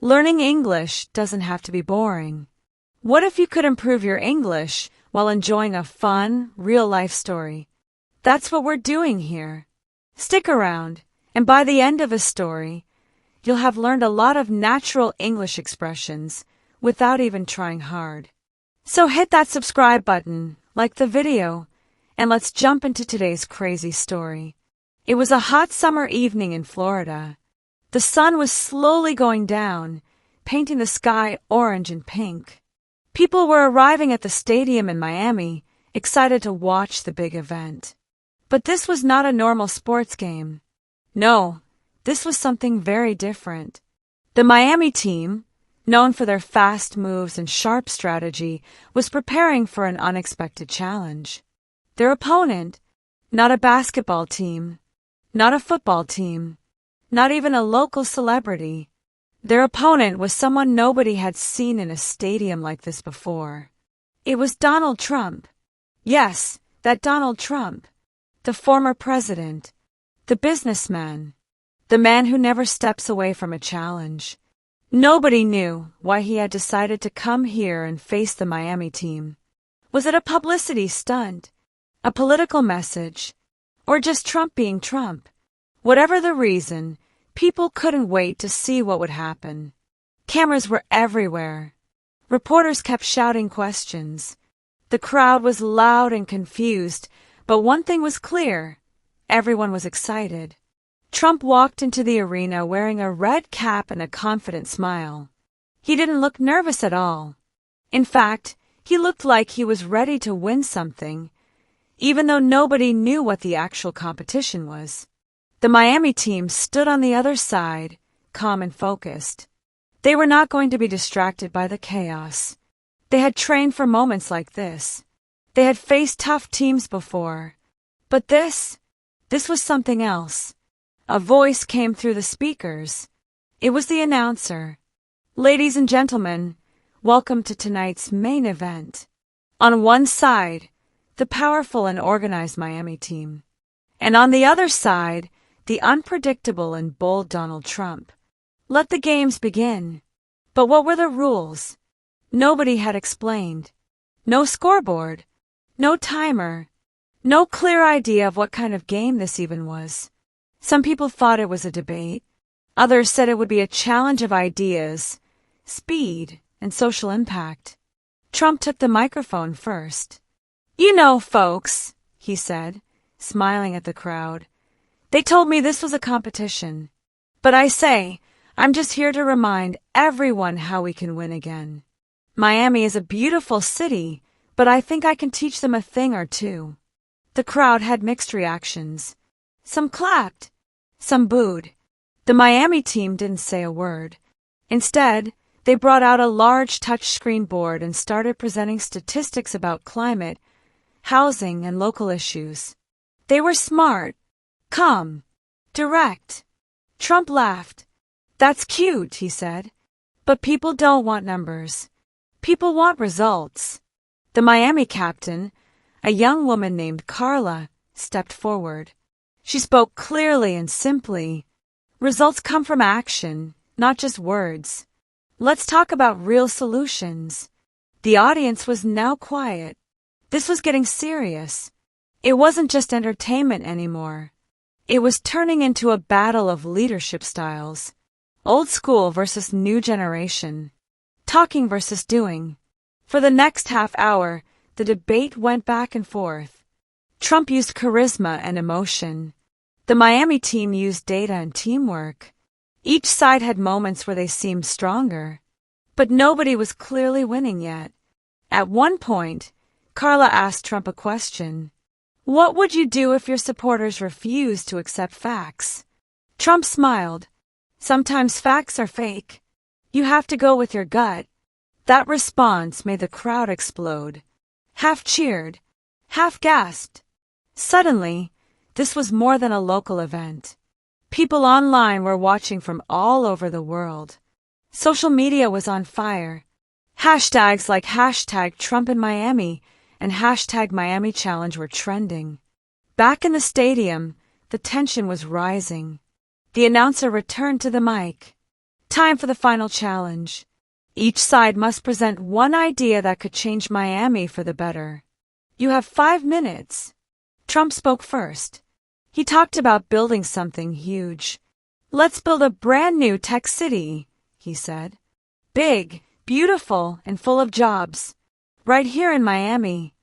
Learning English doesn't have to be boring. What if you could improve your English while enjoying a fun, real-life story? That's what we're doing here. Stick around, and by the end of a story, you'll have learned a lot of natural English expressions without even trying hard. So hit that subscribe button, like the video, and let's jump into today's crazy story. It was a hot summer evening in Florida. The sun was slowly going down, painting the sky orange and pink. People were arriving at the stadium in Miami, excited to watch the big event. But this was not a normal sports game. No, this was something very different. The Miami team, known for their fast moves and sharp strategy, was preparing for an unexpected challenge. Their opponent, not a basketball team, not a football team, not even a local celebrity. Their opponent was someone nobody had seen in a stadium like this before. It was Donald Trump. Yes, that Donald Trump. The former president. The businessman. The man who never steps away from a challenge. Nobody knew why he had decided to come here and face the Miami team. Was it a publicity stunt? A political message? Or just Trump being Trump? Whatever the reason, people couldn't wait to see what would happen. Cameras were everywhere. Reporters kept shouting questions. The crowd was loud and confused, but one thing was clear. Everyone was excited. Trump walked into the arena wearing a red cap and a confident smile. He didn't look nervous at all. In fact, he looked like he was ready to win something, even though nobody knew what the actual competition was. The Miami team stood on the other side, calm and focused. They were not going to be distracted by the chaos. They had trained for moments like this. They had faced tough teams before. But this was something else. A voice came through the speakers. It was the announcer. Ladies and gentlemen, welcome to tonight's main event. On one side, the powerful and organized Miami team. And on the other side, the unpredictable and bold Donald Trump. Let the games begin. But what were the rules? Nobody had explained. No scoreboard. No timer. No clear idea of what kind of game this even was. Some people thought it was a debate. Others said it would be a challenge of ideas, speed, and social impact. Trump took the microphone first. "You know, folks," he said, smiling at the crowd. "They told me this was a competition. But I say, I'm just here to remind everyone how we can win again. Miami is a beautiful city, but I think I can teach them a thing or two." The crowd had mixed reactions. Some clapped. Some booed. The Miami team didn't say a word. Instead, they brought out a large touchscreen board and started presenting statistics about climate, housing, and local issues. They were smart. Calm. Direct. Trump laughed. "That's cute," he said. "But people don't want numbers. People want results." The Miami captain, a young woman named Carla, stepped forward. She spoke clearly and simply. "Results come from action, not just words. Let's talk about real solutions." The audience was now quiet. This was getting serious. It wasn't just entertainment anymore. It was turning into a battle of leadership styles. Old school versus new generation. Talking versus doing. For the next half hour, the debate went back and forth. Trump used charisma and emotion. The Miami team used data and teamwork. Each side had moments where they seemed stronger. But nobody was clearly winning yet. At one point, Carla asked Trump a question. "What would you do if your supporters refused to accept facts?" Trump smiled. "Sometimes facts are fake. You have to go with your gut." That response made the crowd explode. Half cheered, half gasped. Suddenly, this was more than a local event. People online were watching from all over the world. Social media was on fire. Hashtags like #TrumpInMiami and #Miami Challenge were trending. Back in the stadium, the tension was rising. The announcer returned to the mic. Time for the final challenge. Each side must present one idea that could change Miami for the better. You have 5 minutes. Trump spoke first. He talked about building something huge. Let's build a brand new tech city, he said. Big, beautiful, and full of jobs. Right here in Miami.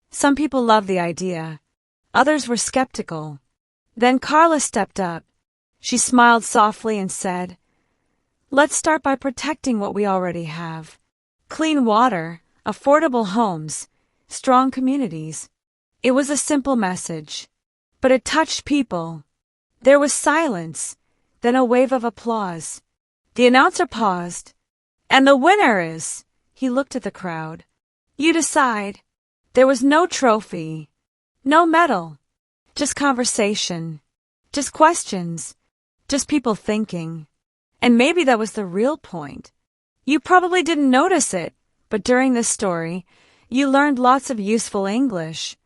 Some people loved the idea. Others were skeptical. Then Carla stepped up. She smiled softly and said, "Let's start by protecting what we already have. Clean water, affordable homes, strong communities." It was a simple message, but it touched people. There was silence, then a wave of applause. The announcer paused. "And the winner is," he looked at the crowd. "You decide." There was no trophy, no medal, just conversation, just questions, just people thinking. And maybe that was the real point. You probably didn't notice it, but during this story, you learned lots of useful English.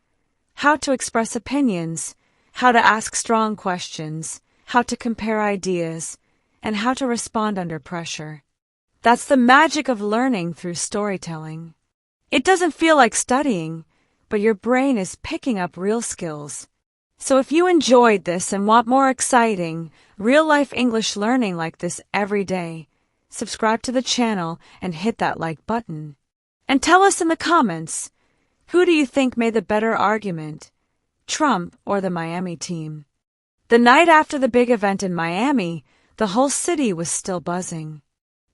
How to express opinions, how to ask strong questions, how to compare ideas, and how to respond under pressure. That's the magic of learning through storytelling. It doesn't feel like studying, but your brain is picking up real skills. So if you enjoyed this and want more exciting, real-life English learning like this every day, subscribe to the channel and hit that like button. And tell us in the comments, who do you think made the better argument, Trump or the Miami team? The night after the big event in Miami, the whole city was still buzzing.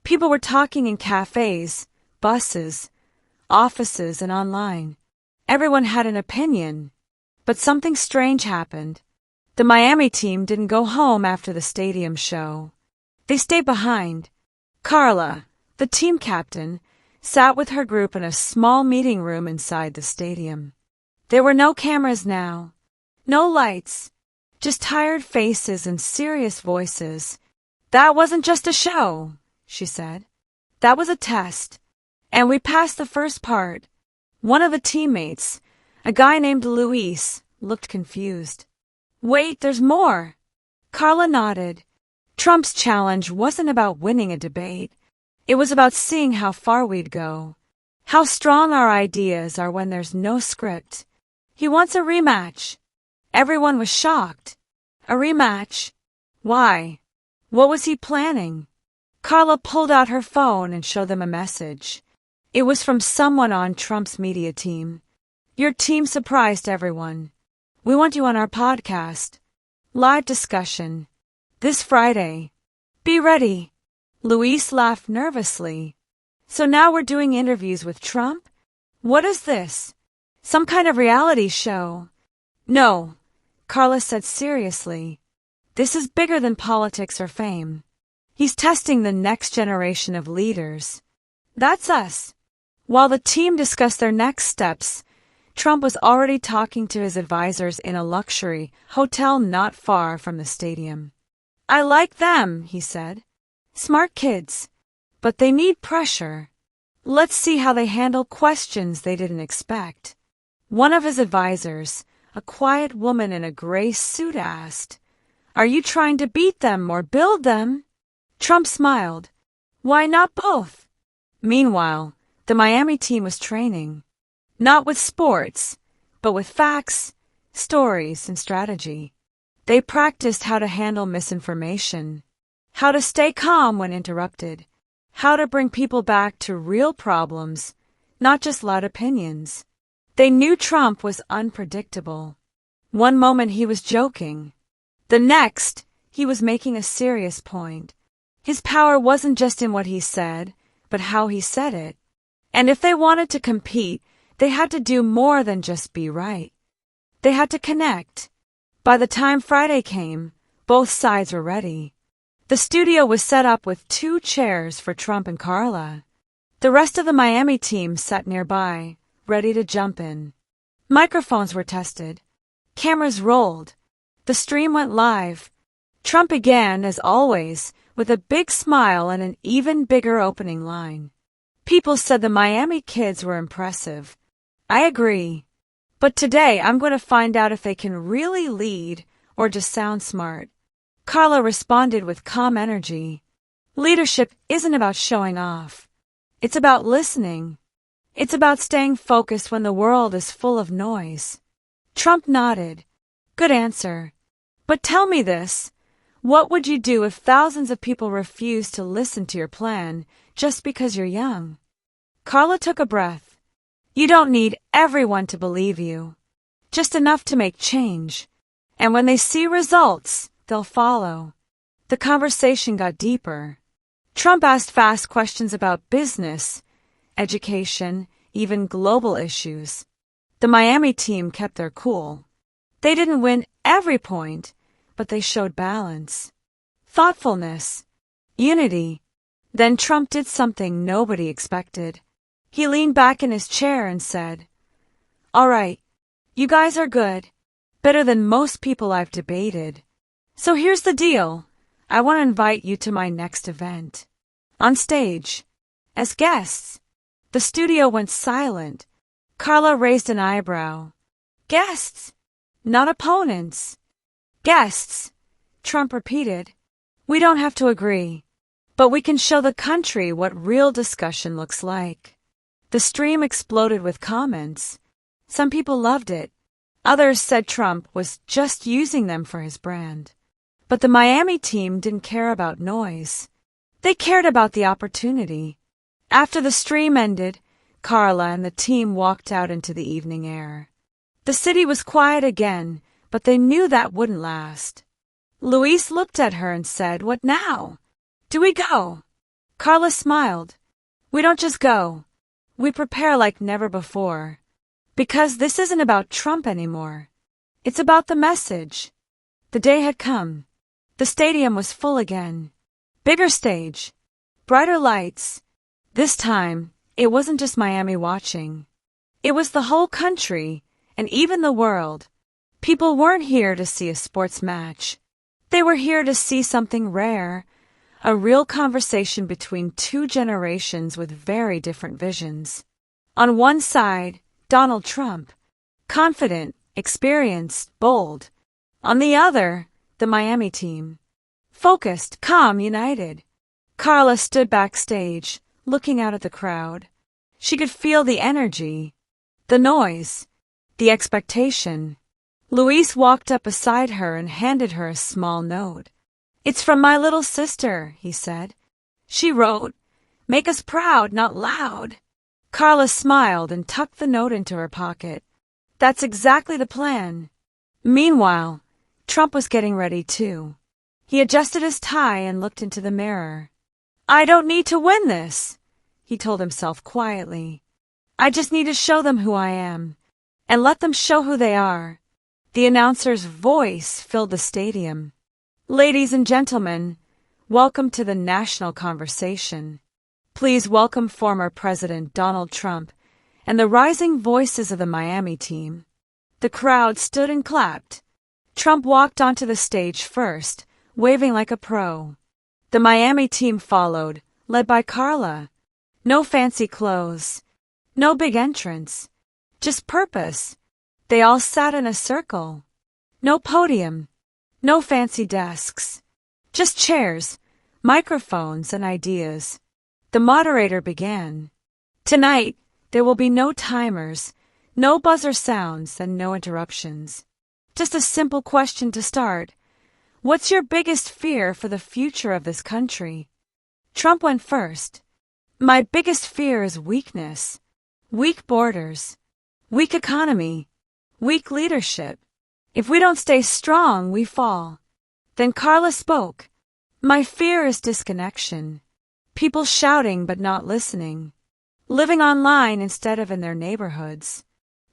People were talking in cafes, buses, offices, and online. Everyone had an opinion, but something strange happened. The Miami team didn't go home after the stadium show. They stayed behind. Carla, the team captain, sat with her group in a small meeting room inside the stadium. There were no cameras now, no lights, just tired faces and serious voices. "That wasn't just a show," she said. "That was a test. And we passed the first part." One of the teammates, a guy named Luis, looked confused. "Wait, there's more." Carla nodded. Trump's challenge wasn't about winning a debate. It was about seeing how far we'd go, how strong our ideas are when there's no script. He wants a rematch. Everyone was shocked. A rematch? Why? What was he planning? Carla pulled out her phone and showed them a message. It was from someone on Trump's media team. "Your team surprised everyone. We want you on our podcast. Live discussion. This Friday. Be ready." Luis laughed nervously. "So now we're doing interviews with Trump? What is this? Some kind of reality show?" "No," Carla said seriously. "This is bigger than politics or fame. He's testing the next generation of leaders. That's us." While the team discussed their next steps, Trump was already talking to his advisors in a luxury hotel not far from the stadium. "I like them," he said. "Smart kids, but they need pressure. Let's see how they handle questions they didn't expect." One of his advisors, a quiet woman in a gray suit, asked, "Are you trying to beat them or build them?" Trump smiled. "Why not both?" Meanwhile, the Miami team was training, not with sports, but with facts, stories, and strategy. They practiced how to handle misinformation, how to stay calm when interrupted, how to bring people back to real problems, not just loud opinions. They knew Trump was unpredictable. One moment he was joking. The next, he was making a serious point. His power wasn't just in what he said, but how he said it. And if they wanted to compete, they had to do more than just be right. They had to connect. By the time Friday came, both sides were ready. The studio was set up with 2 chairs for Trump and Carla. The rest of the Miami team sat nearby, ready to jump in. Microphones were tested. Cameras rolled. The stream went live. Trump began, as always, with a big smile and an even bigger opening line. People said the Miami kids were impressive. I agree. But today I'm going to find out if they can really lead or just sound smart. Carla responded with calm energy. Leadership isn't about showing off. It's about listening. It's about staying focused when the world is full of noise. Trump nodded. Good answer. But tell me this. What would you do if thousands of people refused to listen to your plan just because you're young? Carla took a breath. You don't need everyone to believe you. Just enough to make change. And when they see results, they'll follow. The conversation got deeper. Trump asked fast questions about business, education, even global issues. The Miami team kept their cool. They didn't win every point, but they showed balance, thoughtfulness, unity. Then Trump did something nobody expected. He leaned back in his chair and said, All right, you guys are good, better than most people I've debated. So here's the deal. I want to invite you to my next event. On stage, as guests. The studio went silent. Carla raised an eyebrow. Guests, not opponents. Guests, Trump repeated. We don't have to agree, but we can show the country what real discussion looks like. The stream exploded with comments. Some people loved it. Others said Trump was just using them for his brand. But the Miami team didn't care about noise. They cared about the opportunity. After the stream ended, Carla and the team walked out into the evening air. The city was quiet again, but they knew that wouldn't last. Luis looked at her and said, What now? Do we go? Carla smiled. We don't just go. We prepare like never before. Because this isn't about Trump anymore. It's about the message. The day had come. The stadium was full again. Bigger stage. Brighter lights. This time, it wasn't just Miami watching. It was the whole country, and even the world. People weren't here to see a sports match. They were here to see something rare, a real conversation between two generations with very different visions. On one side, Donald Trump, confident, experienced, bold. On the other, the Miami team, focused, calm, united. Carla stood backstage, looking out at the crowd. She could feel the energy, the noise, the expectation. Luis walked up beside her and handed her a small note. It's from my little sister, he said. She wrote, Make us proud, not loud. Carla smiled and tucked the note into her pocket. That's exactly the plan. Meanwhile, Trump was getting ready too. He adjusted his tie and looked into the mirror. I don't need to win this, he told himself quietly. I just need to show them who I am, and let them show who they are. The announcer's voice filled the stadium. Ladies and gentlemen, welcome to the national conversation. Please welcome former President Donald Trump and the rising voices of the Miami team. The crowd stood and clapped. Trump walked onto the stage first, waving like a pro. The Miami team followed, led by Carla. No fancy clothes, no big entrance, just purpose. They all sat in a circle. No podium, no fancy desks, just chairs, microphones, and ideas. The moderator began. Tonight, there will be no timers, no buzzer sounds, and no interruptions. Just a simple question to start. What's your biggest fear for the future of this country? Trump went first. My biggest fear is weakness. Weak borders. Weak economy. Weak leadership. If we don't stay strong, we fall. Then Carla spoke. My fear is disconnection. People shouting but not listening. Living online instead of in their neighborhoods.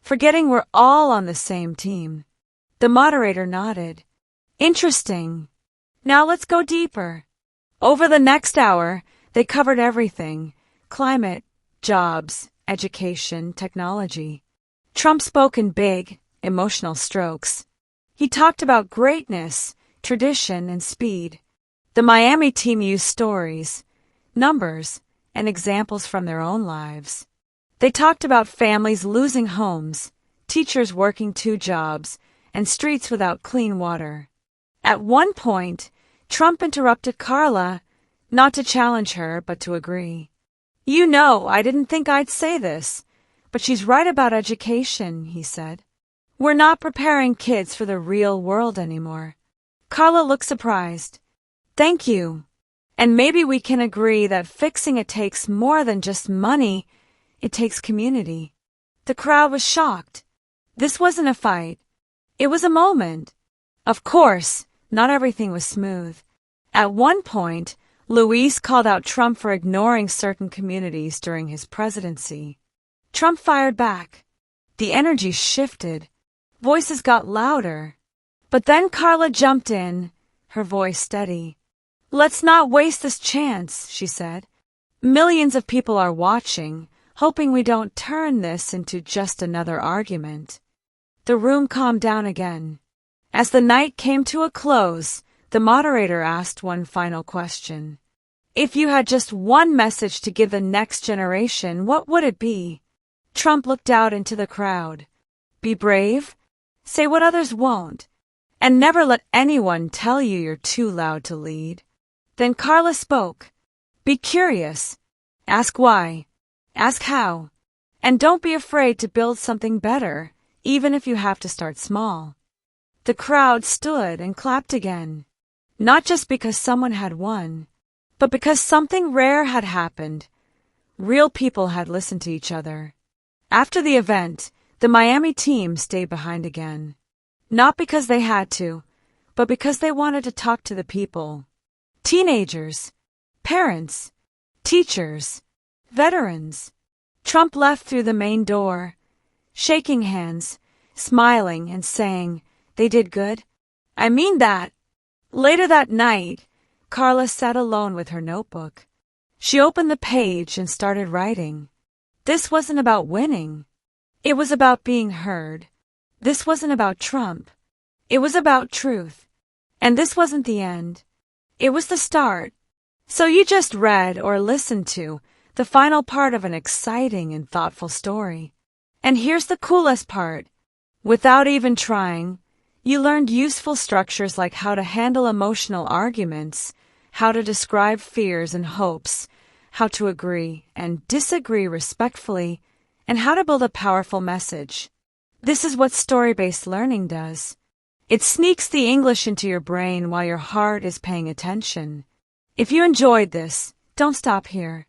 Forgetting we're all on the same team. The moderator nodded. Interesting. Now let's go deeper. Over the next hour, they covered everything. Climate, jobs, education, technology. Trump spoke in big, emotional strokes. He talked about greatness, tradition, and speed. The Miami team used stories, numbers, and examples from their own lives. They talked about families losing homes, teachers working 2 jobs, and streets without clean water. At one point, Trump interrupted Carla. not to challenge her, but to agree. You know, I didn't think I'd say this, but she's right about education, he said. We're not preparing kids for the real world anymore. Carla looked surprised. Thank you. And maybe we can agree that fixing it takes more than just money. It takes community. The crowd was shocked. This wasn't a fight. It was a moment. Of course, not everything was smooth. At one point, Louise called out Trump for ignoring certain communities during his presidency. Trump fired back. The energy shifted. Voices got louder. But then Carla jumped in, her voice steady. Let's not waste this chance, she said. Millions of people are watching, hoping we don't turn this into just another argument. The room calmed down again. As the night came to a close, the moderator asked one final question. If you had just one message to give the next generation, what would it be? Trump looked out into the crowd. Be brave, say what others won't, and never let anyone tell you you're too loud to lead. Then Carla spoke. Be curious. Ask why. Ask how. And don't be afraid to build something better, even if you have to start small. The crowd stood and clapped again, not just because someone had won, but because something rare had happened. Real people had listened to each other. After the event, the Miami team stayed behind again. Not because they had to, but because they wanted to talk to the people. Teenagers, parents, teachers, veterans. Trump left through the main door, shaking hands, smiling and saying, "They did good. I mean that." Later that night, Carla sat alone with her notebook. She opened the page and started writing. This wasn't about winning. It was about being heard. This wasn't about Trump. It was about truth. And this wasn't the end. It was the start. So you just read or listened to the final part of an exciting and thoughtful story. And here's the coolest part. Without even trying, you learned useful structures like how to handle emotional arguments, how to describe fears and hopes, how to agree and disagree respectfully, and how to build a powerful message. This is what story-based learning does. It sneaks the English into your brain while your heart is paying attention. If you enjoyed this, don't stop here.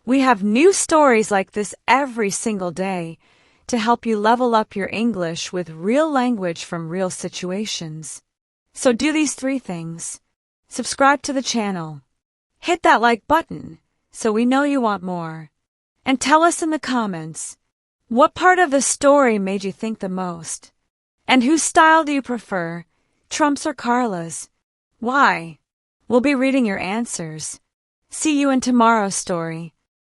We have new stories like this every single day to help you level up your English with real language from real situations. So do these 3 things. Subscribe to the channel. Hit that like button so we know you want more. And tell us in the comments, what part of the story made you think the most? And whose style do you prefer, Trump's or Carla's? Why? We'll be reading your answers. See you in tomorrow's story.